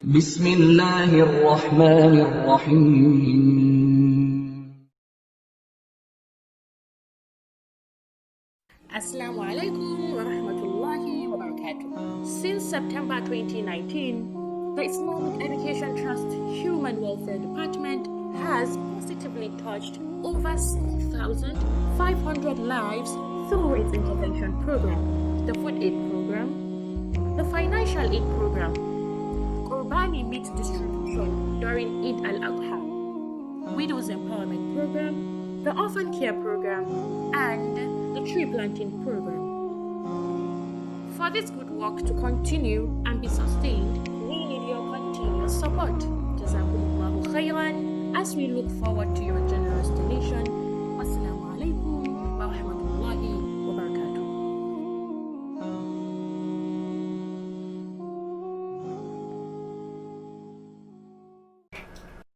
بسم الله الرحمن الرحيم. Assalamu alaikum wa rahmatullahi wa barakatuh. Since September 2019, the Islamic Education Trust Human Welfare Department has positively touched over 6,500 lives through its intervention program, the food aid program, the financial aid program, Qurbani meat distribution during Eid al-Adha, Widows Empowerment Program, the Orphan Care Program, and the Tree Planting Program. For this good work to continue and be sustained, we need your continuous support. Jazakumullahu khairan as we look forward to your generous donation. Wassalamu alaikum wa rahmatullahi wa barakatuh.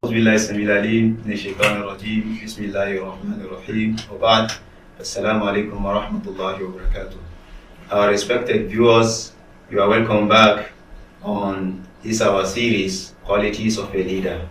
أعوذ بالله السميع العليم من الشيطان الرجيم بسم الله الرحمن الرحيم وبعد السلام عليكم ورحمة الله وبركاته. Our respected viewers, you are welcome back on this our series Qualities of a Leader.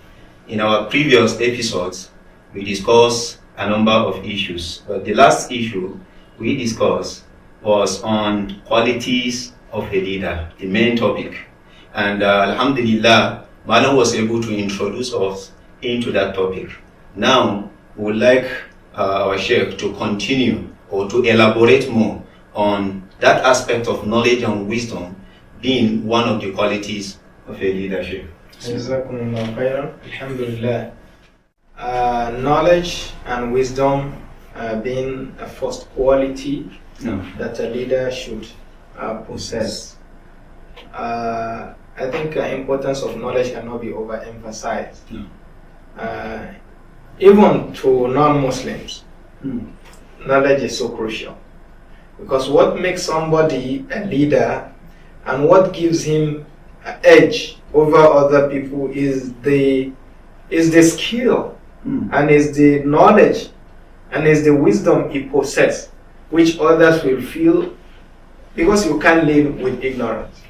In our previous episodes we discussed a number of issues, but the last issue we discussed was on qualities of a leader, the main topic, and Alhamdulillah, Malam was able to introduce us into that topic. Now, we would like our Sheikh to continue or to elaborate more on that aspect of knowledge and wisdom being one of the qualities of a leadership. Jazakumullahu khairan. Alhamdulillah. Knowledge and wisdom being a first quality that a leader should possess. I think the importance of knowledge cannot be overemphasized. Even to non-Muslims, knowledge is so crucial. Because what makes somebody a leader and what gives him an edge over other people is the skill and is the knowledge and is the wisdom he possesses, which others will feel, because you can't live with ignorance.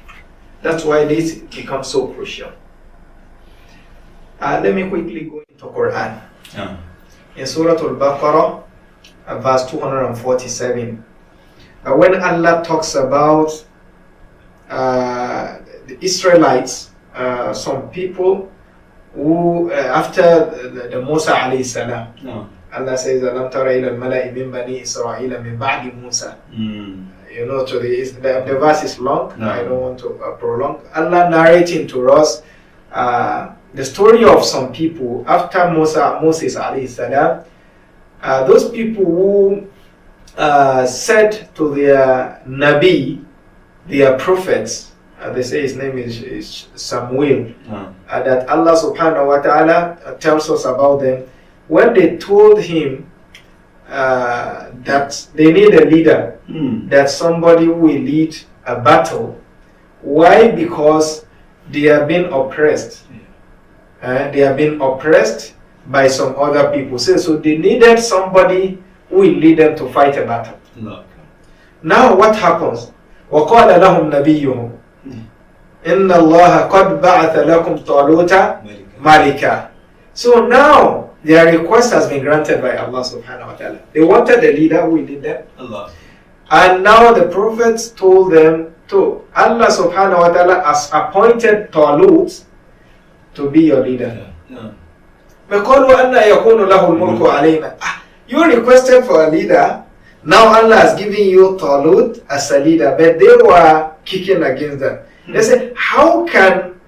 That's why this becomes so crucial. Let me quickly go into Quran. In Surah Al-Baqarah, verse 247, when Allah talks about the Israelites, some people who, after the Musa alayhi salam, Allah says, "Alam tara ila al-mala'i min bani Isra'ila min ba'di Musa." You know, the verse is long. I don't want to prolong. Allah narrating to us the story of some people after Moses alayhi salam. Those people who said to their Nabi, their prophets, they say his name is Samuel, that Allah subhanahu wa ta'ala tells us about them, when they told him that they need a leader, that somebody who will lead a battle. Why? Because they have been oppressed. They have been oppressed by some other people. So they needed somebody who will lead them to fight a battle. Now what happens? وَقَالَ لَهُمْ نَبِيُّهُمْ إِنَّ اللَّهَ قَدْ بَعَثَ لَكُمْ طَالُوتَ مَلِكًا. So now their request has been granted by Allah subhanahu wa ta'ala. They wanted a leader who will lead them. And now the prophets told them to Allah subhanahu wa ta'ala has appointed Talut to be your leader. فَقَالُوا أَنَّ يَكُونُ لَهُ الْمُلْكُ عَلَيْنَا. You requested for a leader. Now Allah has given you Talut as a leader, but they were kicking against them. They said, how can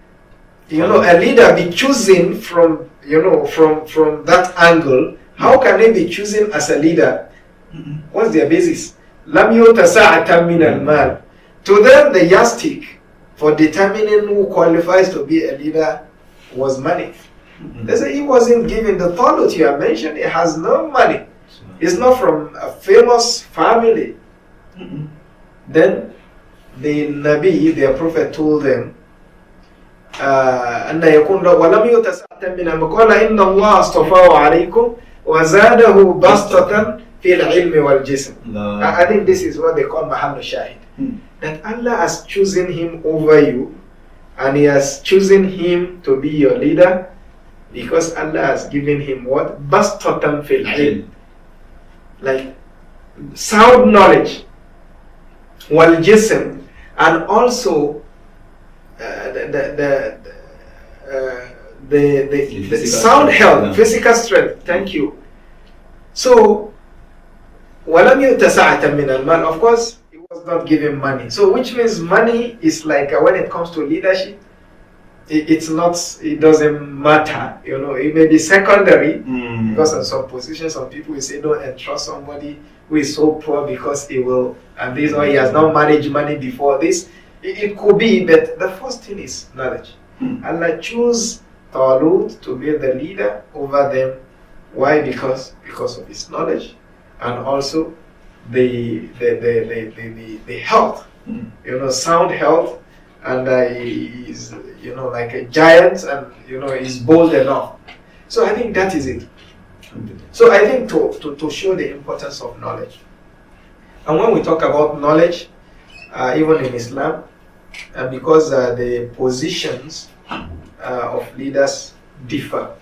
a leader be chosen from from that angle? How can they be chosen as a leader? What's their basis? لَمْ يُتَسَعَةً مِنَ الْمَالِ. To them, the yardstick for determining who qualifies to be a leader was money. They say he wasn't given the Talut you have mentioned. He has no money. He's not from a famous family. Then the Nabi, their prophet, told them, أن يكون ولم يتسعة منهم قال إن الله اصطفاه عليكم وزاده بسطة في العلم والجسم. I think this is what they call محل الشاهد. That Allah has chosen him over you and He has chosen him to be your leader because Allah has given him what? Bastatan fil ilm, like sound knowledge, wal jism, and also the sound health, physical strength. Thank you. So, walam yutasa'atan min al-mal. Of course, he was not given money. So, which means money is like when it comes to leadership, it's not. It doesn't matter. You know, it may be secondary because in some positions, some people will say don't entrust somebody who is so poor because he will and this or he has not managed money before this. It could be, but the first thing is knowledge. Allah choose Talut to be the leader over them. Why? Because of his knowledge, and also the health, you know, sound health, and he's, you know, like a giant, and you know, he's bold enough. So I think that is it. So I think to show the importance of knowledge, and when we talk about knowledge, even in Islam, because the positions of leaders differ.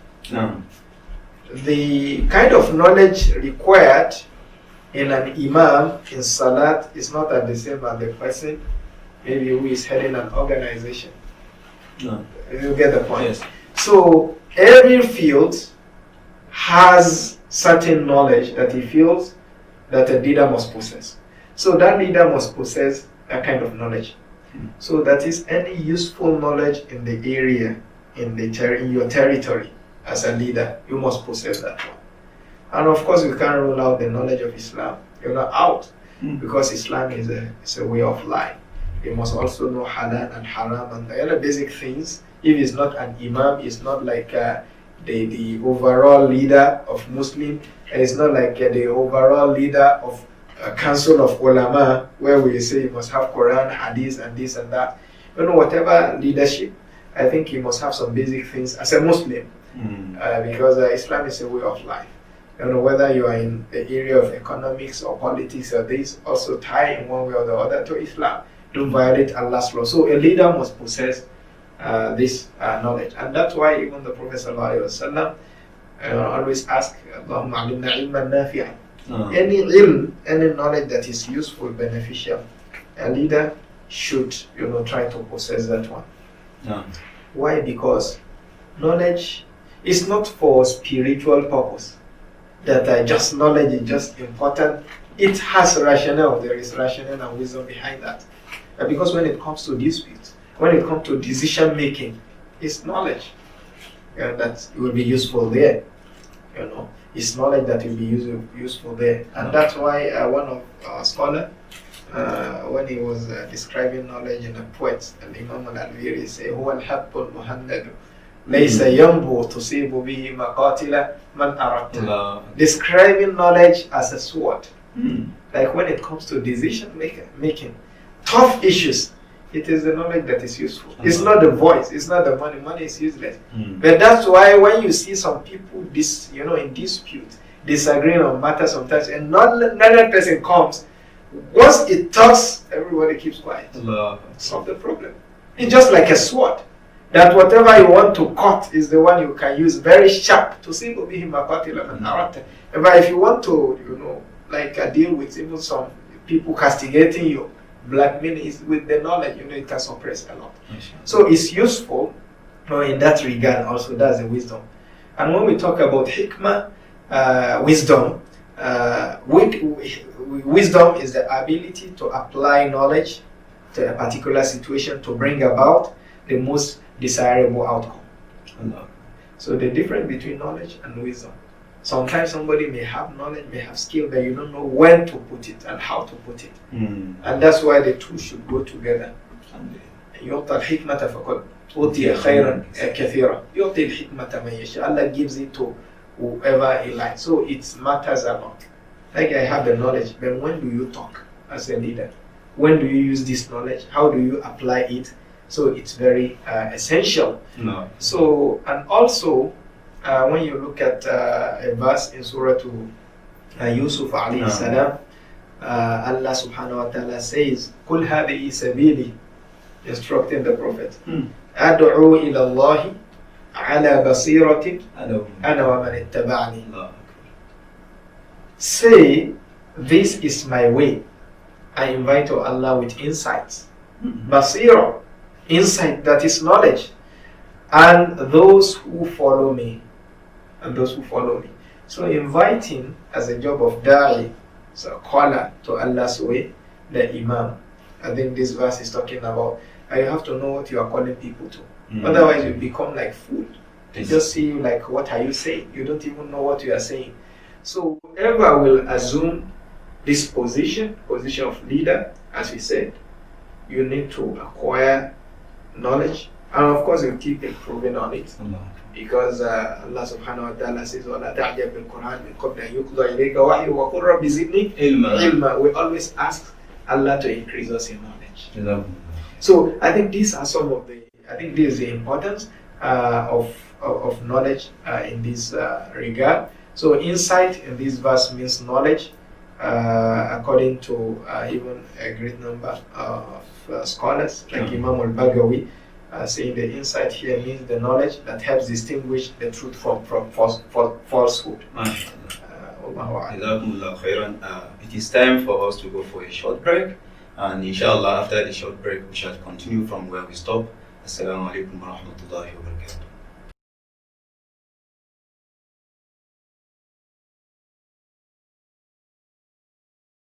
The kind of knowledge required in an imam in salat is not at the same as the person maybe who is heading an organization. You get the point? Yes. So every field has certain knowledge that he feels that a leader must possess. So that leader must possess that kind of knowledge. So that is any useful knowledge in the area, in your territory. As a leader, you must possess that one. And of course, you can't rule out the knowledge of Islam. You're not out, because Islam is a way of life. You must also know halal and haram and the other basic things. If it's not an imam, it's not like the overall leader of Muslim. It's not like the overall leader of a council of ulama, where we say you must have Quran, hadith, and this and that. You know, whatever leadership, I think you must have some basic things as a Muslim. Because Islam is a way of life. You know, whether you are in the area of economics or politics or this, also tie in one way or the other to Islam. Don't violate Allah's law. So a leader must possess this knowledge. And that's why even the Prophet ﷺ always ask, Allahumma alimna ilman nafi'an. Any ilm, any knowledge that is useful, beneficial, a leader should, you know, try to possess that one. Why? Because knowledge is not for spiritual purpose. That just knowledge is just important. It has rationale. There is rationale and wisdom behind that. Because when it comes to disputes, when it comes to decision making, it's knowledge that will be useful there. You know, it's knowledge that will be useful there, and that's why one of our scholars, when he was describing knowledge in a poet, Imam al-Alviri said, "Huwa al-habbu al-muhannadu." Describing knowledge as a sword. Like when it comes to decision making, tough issues, it is the knowledge that is useful. It's not the voice, it's not the money. Money is useless. But that's why when you see some people in dispute, disagreeing on matters sometimes, and another person comes, once it talks, everybody keeps quiet. Solve the problem. It's just like a sword. That whatever you want to cut is the one you can use very sharp to see but if you want to, deal with even some people castigating you, blackmail is with the knowledge, it can suppress a lot. So it's useful in that regard also. That's the wisdom. And when we talk about hikmah, wisdom, wisdom is the ability to apply knowledge to a particular situation to bring about the most desirable outcome. So the difference between knowledge and wisdom. Sometimes somebody may have knowledge, may have skill, but you don't know when to put it and how to put it. And that's why the two should go together. Allah gives it to whoever he likes. So it matters a lot. Like I have the knowledge, but when do you talk as a leader? When do you use this knowledge? How do you apply it? So it's very essential. So, and also, when you look at a verse in Surah Yusuf alayhi salam, Allah subhanahu wa ta'ala says, "Kul hadihi sabili," instructing the Prophet. أدعو إلى الله على بصيرة أنا ومن اتبعني. Say, this is my way. I invite to Allah with insight. Basira, insight, that is knowledge. And those who follow me. And those who follow me. So inviting as a job of da'i, so caller to Allah's way, the imam. I think this verse is talking about you have to know what you are calling people to. Otherwise you become like fool. They just see you like, what are you saying? You don't even know what you are saying. So whoever will assume this position of leader, as we said, you need to acquire knowledge, and of course you keep improving on it. Because Allah subhanahu wa ta'ala says, وَلَا تَعْجَبْ بِالْقُرْآنِ مِنْ قَبْلِ أَنْ يُقْضَى إِلَيْكَ وَحْيُ وَقُلْ رَبِّ زِدْنِي عِلْمًا. We always ask Allah to increase us in knowledge. So I think these are some of the, I think this is the importance of knowledge in this regard. So insight in this verse means knowledge, according to even a great number of scholars, like Imam al-Baghawi, saying the insight here means the knowledge that helps distinguish the truth from falsehood. It is time for us to go for a short break, and inshallah after the short break we shall continue from where we stop. Assalamu alaikum wa rahmatullahi wa barakatuh.